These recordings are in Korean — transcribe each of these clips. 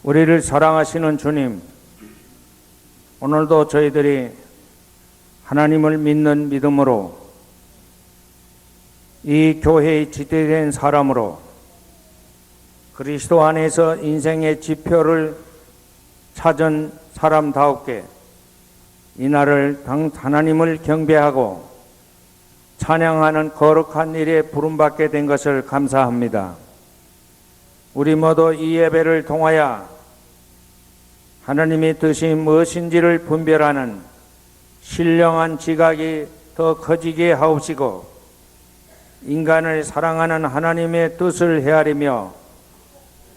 우리를 사랑하시는 주님, 오늘도 저희들이 하나님을 믿는 믿음으로 이 교회의 지대된 사람으로 그리스도 안에서 인생의 지표를 찾은 사람다웠게 이날을 하나님을 경배하고 찬양하는 거룩한 일에 부름받게 된 것을 감사합니다. 우리 모두 이 예배를 통하여 하나님의 뜻이 무엇인지를 분별하는 신령한 지각이 더 커지게 하옵시고 인간을 사랑하는 하나님의 뜻을 헤아리며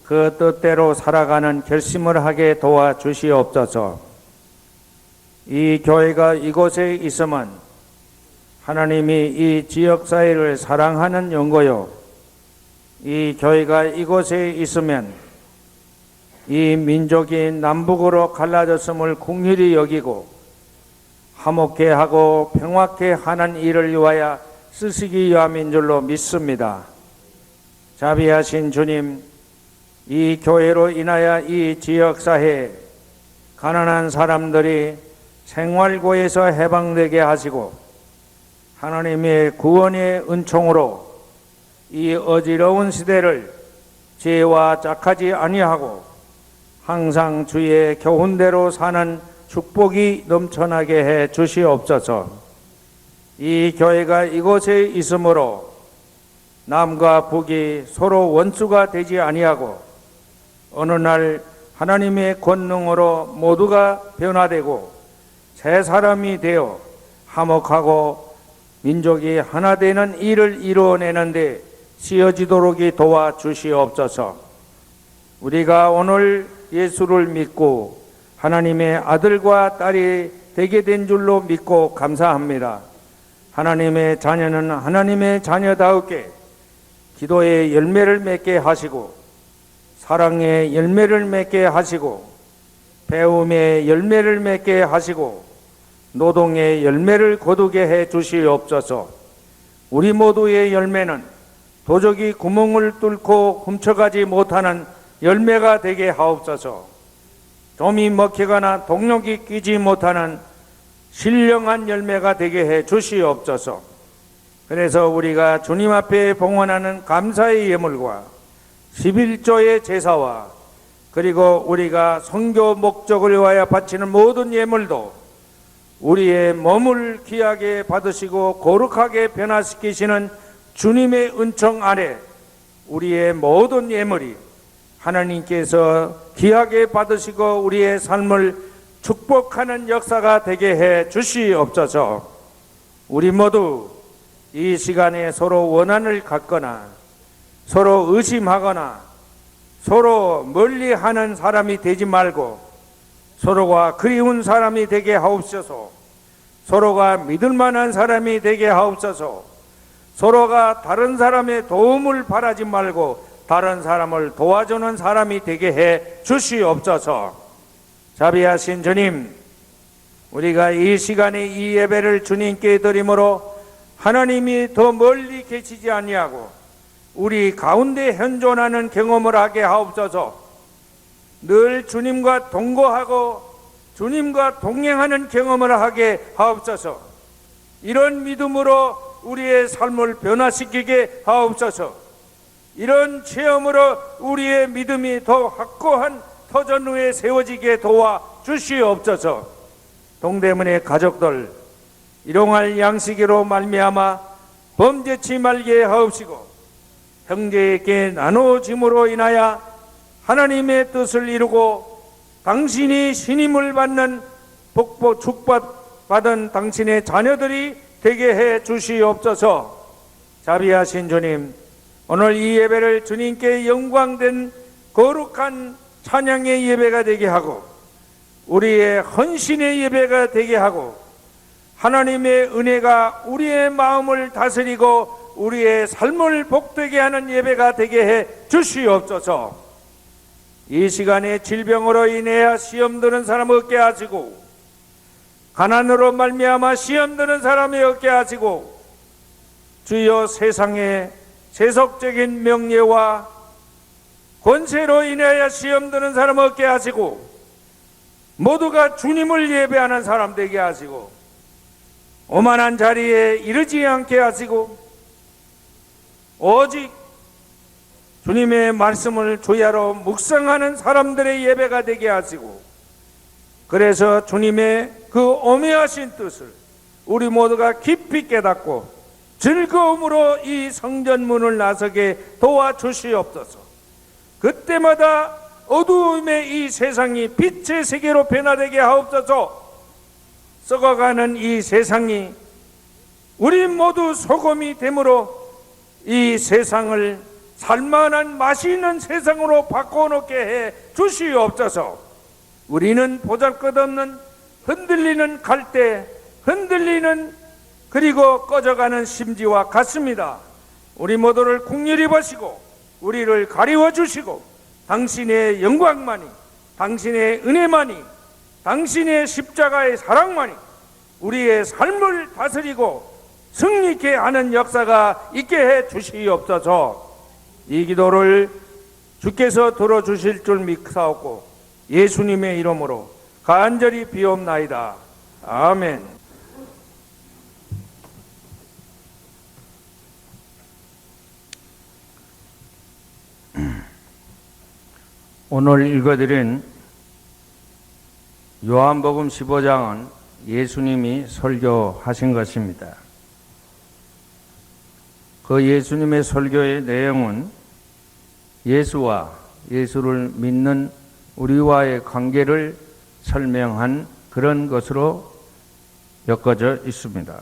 그 뜻대로 살아가는 결심을 하게 도와주시옵소서. 이 교회가 이곳에 있으면 하나님이 이 지역사회를 사랑하는 연고요, 이 교회가 이곳에 있으면 이 민족이 남북으로 갈라졌음을 긍휼히 여기고 화목케 하고 평화케 하는 일을 위하여 쓰시기 위함인 줄로 믿습니다. 자비하신 주님, 이 교회로 인하여 이 지역사회 가난한 사람들이 생활고에서 해방되게 하시고 하나님의 구원의 은총으로 이 어지러운 시대를 죄와 짝하지 아니하고 항상 주의 교훈대로 사는 축복이 넘쳐나게 해 주시옵소서. 이 교회가 이곳에 있으므로 남과 북이 서로 원수가 되지 아니하고 어느 날 하나님의 권능으로 모두가 변화되고 새 사람이 되어 화목하고 민족이 하나 되는 일을 이루어내는데 쓰여지도록 도와주시옵소서. 우리가 오늘 예수를 믿고 하나님의 아들과 딸이 되게 된 줄로 믿고 감사합니다. 하나님의 자녀는 하나님의 자녀다우게 기도의 열매를 맺게 하시고 사랑의 열매를 맺게 하시고 배움의 열매를 맺게 하시고 노동의 열매를 거두게 해 주시옵소서. 우리 모두의 열매는 도적이 구멍을 뚫고 훔쳐가지 못하는 열매가 되게 하옵소서. 좀이 먹히거나 동력이 끼지 못하는 신령한 열매가 되게 해 주시옵소서. 그래서 우리가 주님 앞에 봉헌하는 감사의 예물과 11조의 제사와 그리고 우리가 선교 목적을 위하여 바치는 모든 예물도 우리의 몸을 귀하게 받으시고 거룩하게 변화시키시는 주님의 은총 아래 우리의 모든 예물이 하나님께서 귀하게 받으시고 우리의 삶을 축복하는 역사가 되게 해 주시옵소서. 우리 모두 이 시간에 서로 원한을 갖거나 서로 의심하거나 서로 멀리하는 사람이 되지 말고 서로가 그리운 사람이 되게 하옵소서. 서로가 믿을 만한 사람이 되게 하옵소서. 서로가 다른 사람의 도움을 바라지 말고 다른 사람을 도와주는 사람이 되게 해 주시옵소서. 자비하신 주님, 우리가 이 시간에 이 예배를 주님께 드림으로 하나님이 더 멀리 계시지 아니하고 우리 가운데 현존하는 경험을 하게 하옵소서. 늘 주님과 동거하고 주님과 동행하는 경험을 하게 하옵소서. 이런 믿음으로 우리의 삶을 변화시키게 하옵소서. 이런 체험으로 우리의 믿음이 더 확고한 터전 위에 세워지게 도와주시옵소서. 동대문의 가족들 일용할 양식으로 말미암아 범죄치 말게 하옵시고 형제에게 나누어짐으로 인하여 하나님의 뜻을 이루고 당신이 신임을 받는 복보 축복받은 당신의 자녀들이 되게 해 주시옵소서. 자비하신 주님, 오늘 이 예배를 주님께 영광된 거룩한 찬양의 예배가 되게 하고 우리의 헌신의 예배가 되게 하고 하나님의 은혜가 우리의 마음을 다스리고 우리의 삶을 복되게 하는 예배가 되게 해 주시옵소서. 이 시간에 질병으로 인해 시험 드는 사람 없게 하시고 가난으로 말미암아 시험 드는 사람이 없게 하시고 주여 세상에 세속적인 명예와 권세로 인하여 시험 드는 사람 없게 하시고 모두가 주님을 예배하는 사람 되게 하시고 오만한 자리에 이르지 않게 하시고 오직 주님의 말씀을 주야로 묵상하는 사람들의 예배가 되게 하시고 그래서 주님의 그 오묘하신 뜻을 우리 모두가 깊이 깨닫고 즐거움으로 이 성전문을 나서게 도와주시옵소서. 그때마다 어두움의 이 세상이 빛의 세계로 변화되게 하옵소서. 썩어가는 이 세상이 우리 모두 소금이 됨으로 이 세상을 살만한 맛이 있는 세상으로 바꿔놓게 해 주시옵소서. 우리는 보잘것없는 흔들리는 갈대, 흔들리는 그리고 꺼져가는 심지와 같습니다. 우리 모두를 긍휼히 보시고 우리를 가리워 주시고 당신의 영광만이, 당신의 은혜만이, 당신의 십자가의 사랑만이 우리의 삶을 다스리고 승리케 하는 역사가 있게 해 주시옵소서. 이 기도를 주께서 들어주실 줄 믿사옵고 예수님의 이름으로 간절히 비옵나이다. 아멘. 오늘 읽어드린 요한복음 15장은 예수님이 설교하신 것입니다. 그 예수님의 설교의 내용은 예수와 예수를 믿는 우리와의 관계를 설명한 그런 것으로 엮어져 있습니다.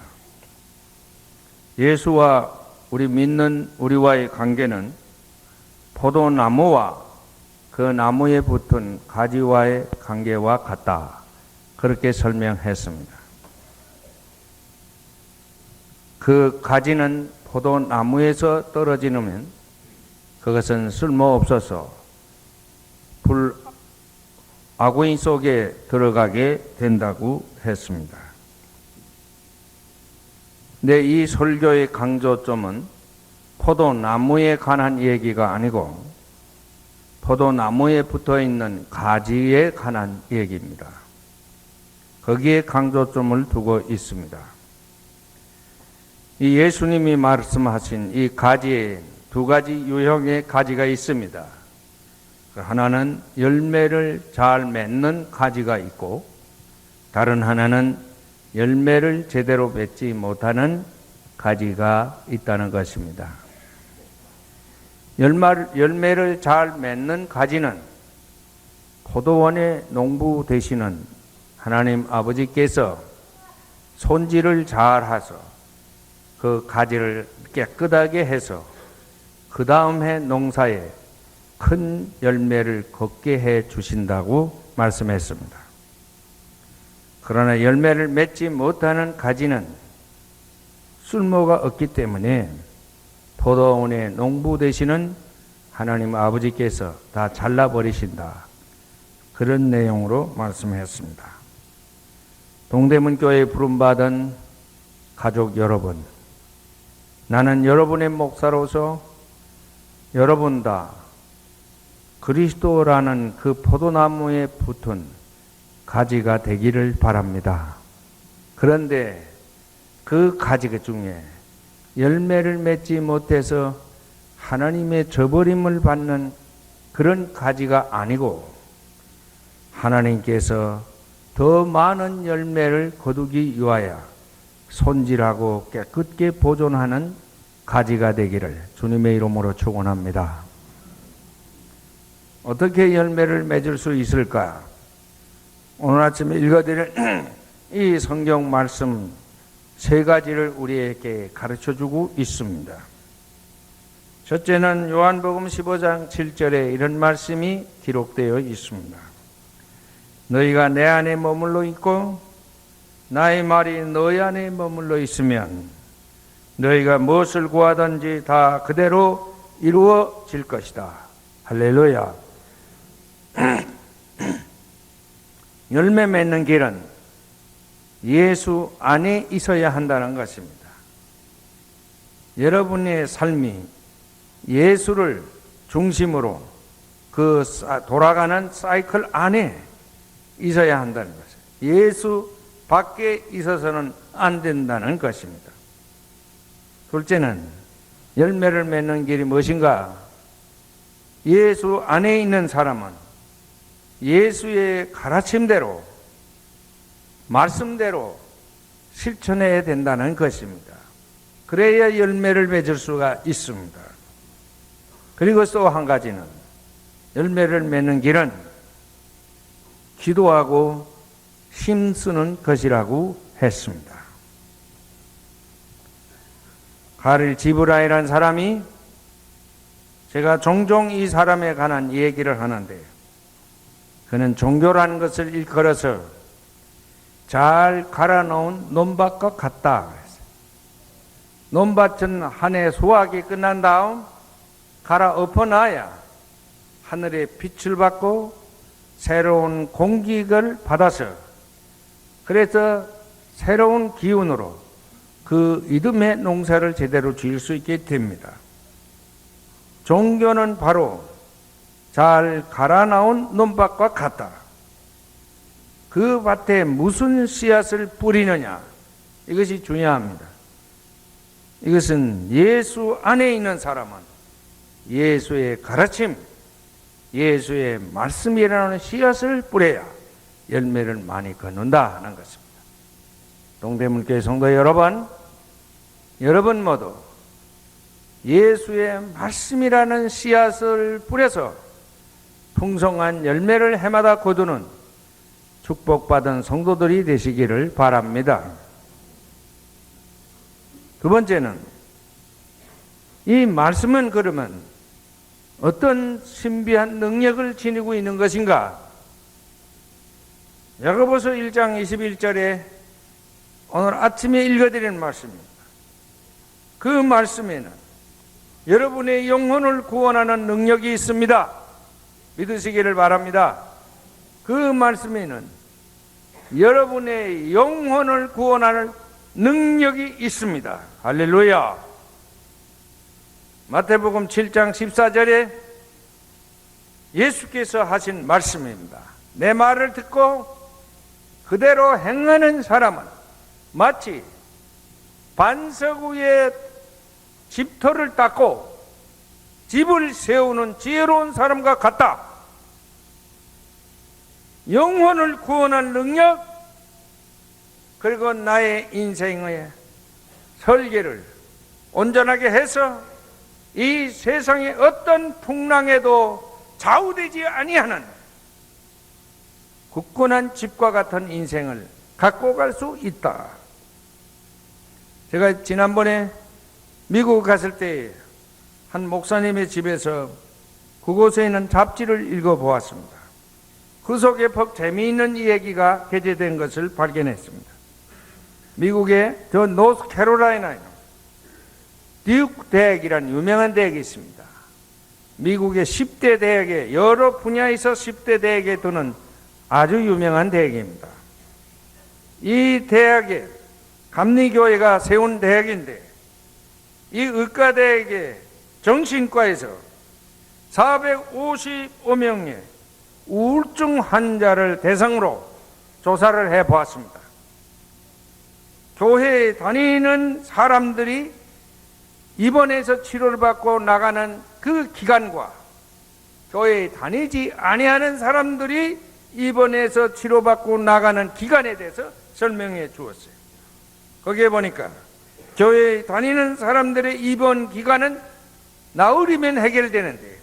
예수와 우리 믿는 우리와의 관계는 포도나무와 그 나무에 붙은 가지와의 관계와 같다. 그렇게 설명했습니다. 그 가지는 포도나무에서 떨어지면 그것은 쓸모없어서 불 아구인 속에 들어가게 된다고 했습니다. 근데 이 설교의 강조점은 포도나무에 관한 얘기가 아니고 포도나무에 붙어있는 가지에 관한 얘기입니다. 거기에 강조점을 두고 있습니다. 이 예수님이 말씀하신 이 가지에 두 가지 유형의 가지가 있습니다. 하나는 열매를 잘 맺는 가지가 있고 다른 하나는 열매를 제대로 맺지 못하는 가지가 있다는 것입니다. 열매를 잘 맺는 가지는 포도원의 농부 되시는 하나님 아버지께서 손질을 잘 하셔서 그 가지를 깨끗하게 해서 그 다음 해 농사에 큰 열매를 걷게 해 주신다고 말씀했습니다. 그러나 열매를 맺지 못하는 가지는 쓸모가 없기 때문에 포도원의 농부 되시는 하나님 아버지께서 다 잘라버리신다. 그런 내용으로 말씀했습니다. 동대문교회에 부름받은 가족 여러분, 나는 여러분의 목사로서 여러분 다 그리스도라는 그 포도나무에 붙은 가지가 되기를 바랍니다. 그런데 그 가지 중에 열매를 맺지 못해서 하나님의 저버림을 받는 그런 가지가 아니고 하나님께서 더 많은 열매를 거두기 위하여 손질하고 깨끗게 보존하는 가지가 되기를 주님의 이름으로 축원합니다. 어떻게 열매를 맺을 수 있을까? 오늘 아침에 읽어드릴 이 성경 말씀 세 가지를 우리에게 가르쳐주고 있습니다. 첫째는 요한복음 15장 7절에 이런 말씀이 기록되어 있습니다. 너희가 내 안에 머물러 있고 나의 말이 너희 안에 머물러 있으면 너희가 무엇을 구하든지 다 그대로 이루어질 것이다. 할렐루야. 열매 맺는 길은 예수 안에 있어야 한다는 것입니다. 여러분의 삶이 예수를 중심으로 그 돌아가는 사이클 안에 있어야 한다는 것이에요. 예수 밖에 있어서는 안 된다는 것입니다. 둘째는 열매를 맺는 길이 무엇인가? 예수 안에 있는 사람은 예수의 가르침대로, 말씀대로 실천해야 된다는 것입니다. 그래야 열매를 맺을 수가 있습니다. 그리고 또 한 가지는 열매를 맺는 길은 기도하고 힘쓰는 것이라고 했습니다. 가릴 지브라이라는 사람이, 제가 종종 이 사람에 관한 얘기를 하는데, 그는 종교라는 것을 일컬어서 잘 갈아놓은 논밭과 같다. 논밭은 한 해 수확이 끝난 다음 갈아 엎어놔야 하늘의 빛을 받고 새로운 공기를 받아서, 그래서 새로운 기운으로 그 이듬해 농사를 제대로 지을 수 있게 됩니다. 종교는 바로 잘 갈아 나온 논밭과 같다. 그 밭에 무슨 씨앗을 뿌리느냐, 이것이 중요합니다. 이것은 예수 안에 있는 사람은 예수의 가르침, 예수의 말씀이라는 씨앗을 뿌려야 열매를 많이 거둔다 하는 것입니다. 동대문교회 성도 여러분, 여러분 모두 예수의 말씀이라는 씨앗을 뿌려서 풍성한 열매를 해마다 거두는 축복받은 성도들이 되시기를 바랍니다. 두 번째는, 이 말씀은 그러면 어떤 신비한 능력을 지니고 있는 것인가? 야고보서 1장 21절에 오늘 아침에 읽어드린 말씀입니다. 그 말씀에는 여러분의 영혼을 구원하는 능력이 있습니다. 믿으시기를 바랍니다. 그 말씀에는 여러분의 영혼을 구원하는 능력이 있습니다. 할렐루야. 마태복음 7장 14절에 예수께서 하신 말씀입니다. 내 말을 듣고 그대로 행하는 사람은 마치 반석 위에 집터를 닦고 집을 세우는 지혜로운 사람과 같다. 영혼을 구원할 능력, 그리고 나의 인생의 설계를 온전하게 해서 이 세상의 어떤 풍랑에도 좌우되지 아니하는 굳건한 집과 같은 인생을 갖고 갈 수 있다. 제가 지난번에 미국 갔을 때 한 목사님의 집에서 그곳에 있는 잡지를 읽어보았습니다. 그 속에 퍽 재미있는 이야기가 게재된 것을 발견했습니다. 미국의 저 노스캐롤라이나에 듀크 대학이라는 유명한 대학이 있습니다. 미국의 10대 대학에, 여러 분야에서 10대 대학에 드는 아주 유명한 대학입니다. 이 대학에 감리교회가 세운 대학인데, 이 의과대학의 정신과에서 455명의 우울증 환자를 대상으로 조사를 해보았습니다. 교회에 다니는 사람들이 입원해서 치료를 받고 나가는 그 기간과 교회에 다니지 아니하는 사람들이 입원해서 치료받고 나가는 기간에 대해서 설명해 주었어요. 거기에 보니까 교회에 다니는 사람들의 입원 기간은 나흘이면 해결되는데,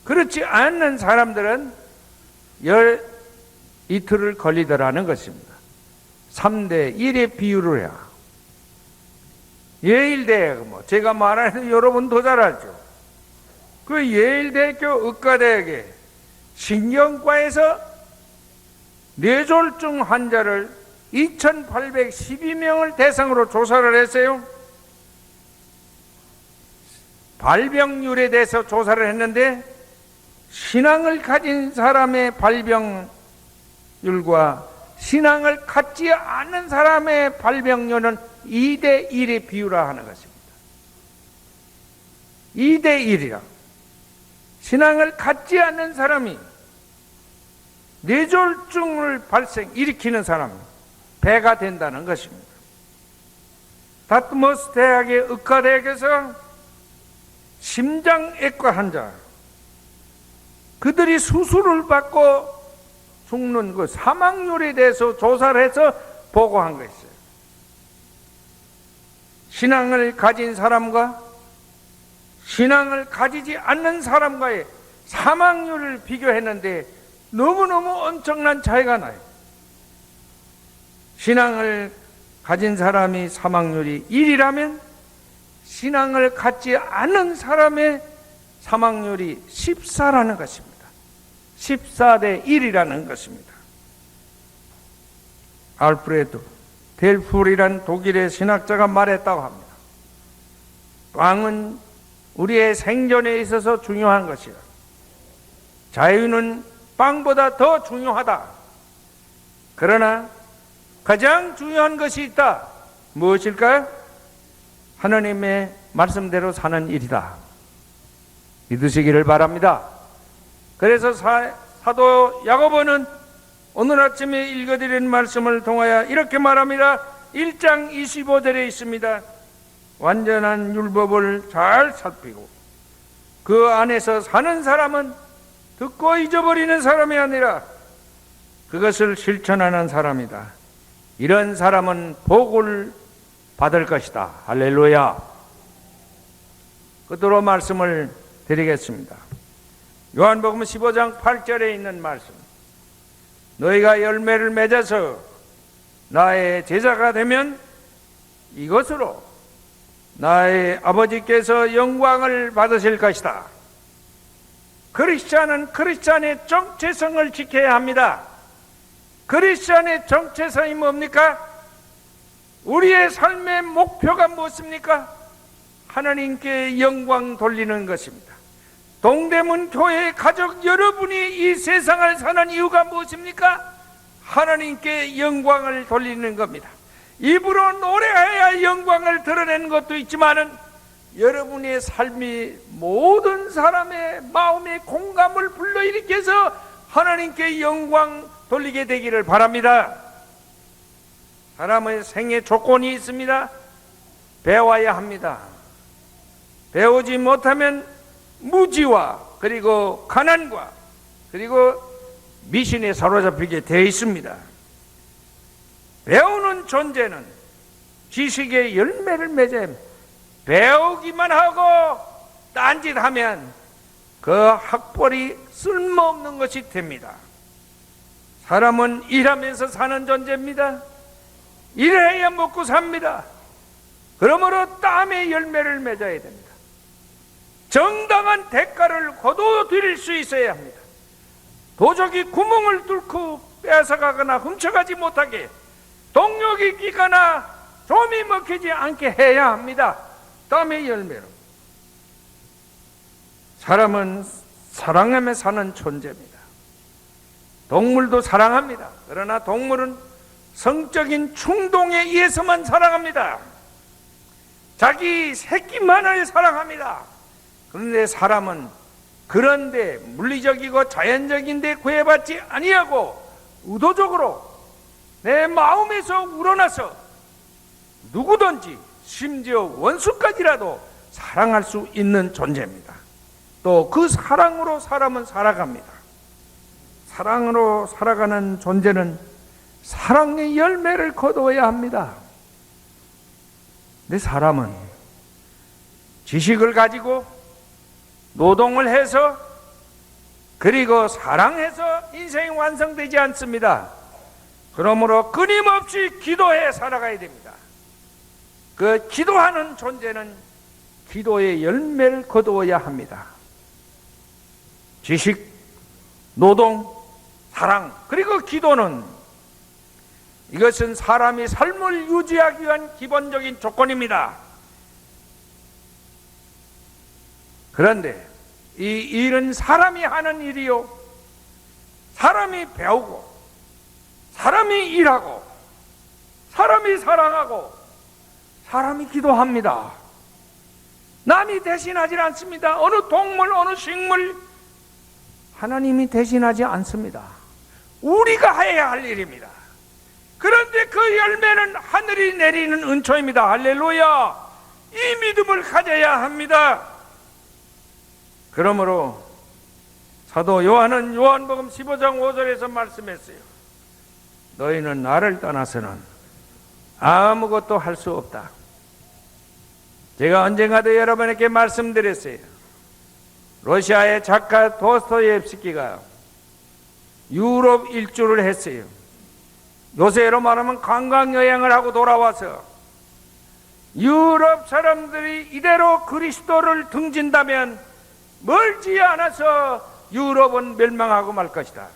그렇지 않는 사람들은 이틀을 걸리더라는 것입니다. 3대 1의 비율을 해야. 예일대학, 제가 말하는 여러분 더 잘 알죠. 그 예일대학교 의과대학의 신경과에서 뇌졸중 환자를 2,812명을 대상으로 조사를 했어요. 발병률에 대해서 조사를 했는데, 신앙을 가진 사람의 발병률과 신앙을 갖지 않는 사람의 발병률은 2대 1의 비유라 하는 것입니다. 2대 1이라. 신앙을 갖지 않는 사람이 뇌졸중을 일으키는 사람, 배가 된다는 것입니다. 다트머스 대학의 의과대학에서 심장외과 환자, 그들이 수술을 받고 죽는 그 사망률에 대해서 조사를 해서 보고한 거 있어요. 신앙을 가진 사람과 신앙을 가지지 않는 사람과의 사망률을 비교했는데 너무너무 엄청난 차이가 나요. 신앙을 가진 사람이 사망률이 1이라면 신앙을 갖지 않는 사람의 사망률이 14라는 것입니다. 14대 1이라는 것입니다. 알프레드 델풀이란 독일의 신학자가 말했다고 합니다. 빵은 우리의 생존에 있어서 중요한 것이야. 자유는 빵보다 더 중요하다. 그러나 가장 중요한 것이 있다. 무엇일까요? 하나님의 말씀대로 사는 일이다. 믿으시기를 바랍니다. 그래서 사도 야고보는 오늘 아침에 읽어드린 말씀을 통하여 이렇게 말합니다. 1장 25절에 있습니다. 완전한 율법을 잘 살피고 그 안에서 사는 사람은 듣고 잊어버리는 사람이 아니라 그것을 실천하는 사람이다. 이런 사람은 복을 받을 것이다. 할렐루야. 끝으로 말씀을 드리겠습니다. 요한복음 15장 8절에 있는 말씀. 너희가 열매를 맺어서 나의 제자가 되면 이것으로 나의 아버지께서 영광을 받으실 것이다. 크리스찬은 크리스찬의 정체성을 지켜야 합니다. 크리스찬의 정체성이 뭡니까? 우리의 삶의 목표가 무엇입니까? 하나님께 영광 돌리는 것입니다. 동대문 교회 가족 여러분이 이 세상을 사는 이유가 무엇입니까? 하나님께 영광을 돌리는 겁니다. 입으로 노래해야 영광을 드러내는 것도 있지만은 여러분의 삶이 모든 사람의 마음에 공감을 불러일으켜서 하나님께 영광 돌리게 되기를 바랍니다. 사람의 생애 조건이 있습니다. 배워야 합니다. 배우지 못하면 무지와 그리고 가난과 그리고 미신에 사로잡히게 되어 있습니다. 배우는 존재는 지식의 열매를 맺어야 합니다. 배우기만 하고 딴짓하면 그 학벌이 쓸모없는 것이 됩니다. 사람은 일하면서 사는 존재입니다. 일해야 먹고 삽니다. 그러므로 땀의 열매를 맺어야 됩니다. 정당한 대가를 거둬들일 수 있어야 합니다. 도적이 구멍을 뚫고 뺏어가거나 훔쳐가지 못하게, 동력이 끼거나 좀이 먹히지 않게 해야 합니다. 땀의 열매로. 사람은 사랑하며 사는 존재입니다. 동물도 사랑합니다. 그러나 동물은 성적인 충동에 의해서만 사랑합니다. 자기 새끼만을 사랑합니다. 그런데 사람은 그런데 물리적이고 자연적인데 구애받지 아니하고 의도적으로 내 마음에서 우러나서 누구든지 심지어 원수까지라도 사랑할 수 있는 존재입니다. 또 그 사랑으로 사람은 살아갑니다. 사랑으로 살아가는 존재는 사랑의 열매를 거두어야 합니다. 근데 사람은 지식을 가지고 노동을 해서 그리고 사랑해서 인생이 완성되지 않습니다. 그러므로 끊임없이 기도해 살아가야 됩니다. 그 기도하는 존재는 기도의 열매를 거두어야 합니다. 지식, 노동, 사랑, 그리고 기도는 이것은 사람이 삶을 유지하기 위한 기본적인 조건입니다. 그런데 이 일은 사람이 하는 일이요, 사람이 배우고 사람이 일하고 사람이 사랑하고 사람이 기도합니다. 남이 대신하지 않습니다. 어느 동물, 어느 식물, 하나님이 대신하지 않습니다. 우리가 해야 할 일입니다. 그런데 그 열매는 하늘이 내리는 은총입니다. 할렐루야! 이 믿음을 가져야 합니다. 그러므로 사도 요한은 요한복음 15장 5절에서 말씀했어요. 너희는 나를 떠나서는 아무것도 할 수 없다. 제가 언젠가도 여러분에게 말씀드렸어요. 러시아의 작가 도스토옙스키가 유럽 일주를 했어요. 요새로 말하면 관광여행을 하고 돌아와서 유럽 사람들이 이대로 그리스도를 등진다면 멀지 않아서 유럽은 멸망하고 말 것이다.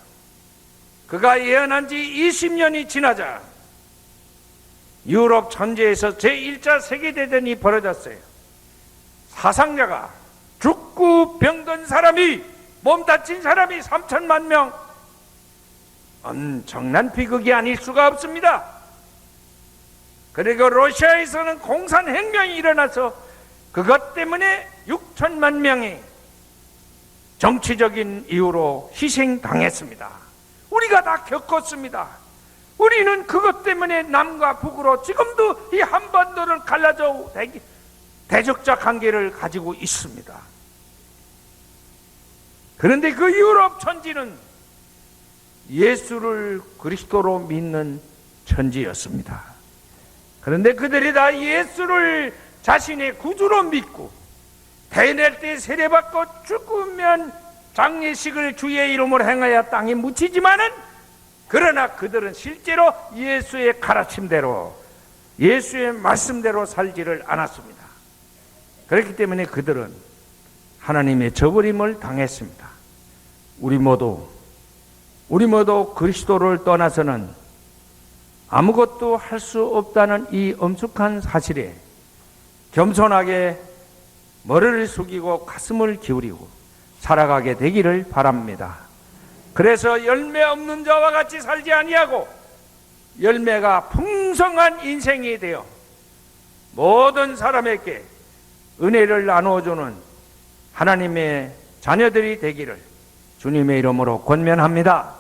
그가 예언한 지 20년이 지나자 유럽 전체에서 제1차 세계대전이 벌어졌어요. 사상자가 죽고 병든 사람이, 몸 다친 사람이 3천만 명, 엄청난 비극이 아닐 수가 없습니다. 그리고 러시아에서는 공산혁명이 일어나서 그것 때문에 6천만 명이 정치적인 이유로 희생당했습니다. 우리가 다 겪었습니다. 우리는 그것 때문에 남과 북으로 지금도 이 한반도를 갈라져 대적자 관계를 가지고 있습니다. 그런데 그 유럽 천지는 예수를 그리스도로 믿는 천지였습니다. 그런데 그들이 다 예수를 자신의 구주로 믿고 대낼 때 세례받고 죽으면 장례식을 주의 이름으로 행하여 땅에 묻히지만은, 그러나 그들은 실제로 예수의 가르침대로, 예수의 말씀대로 살지를 않았습니다. 그렇기 때문에 그들은 하나님의 저버림을 당했습니다. 우리 모두 그리스도를 떠나서는 아무것도 할 수 없다는 이 엄숙한 사실에 겸손하게 머리를 숙이고 가슴을 기울이고 살아가게 되기를 바랍니다. 그래서 열매 없는 자와 같이 살지 아니하고 열매가 풍성한 인생이 되어 모든 사람에게 은혜를 나누어주는 하나님의 자녀들이 되기를 주님의 이름으로 권면합니다.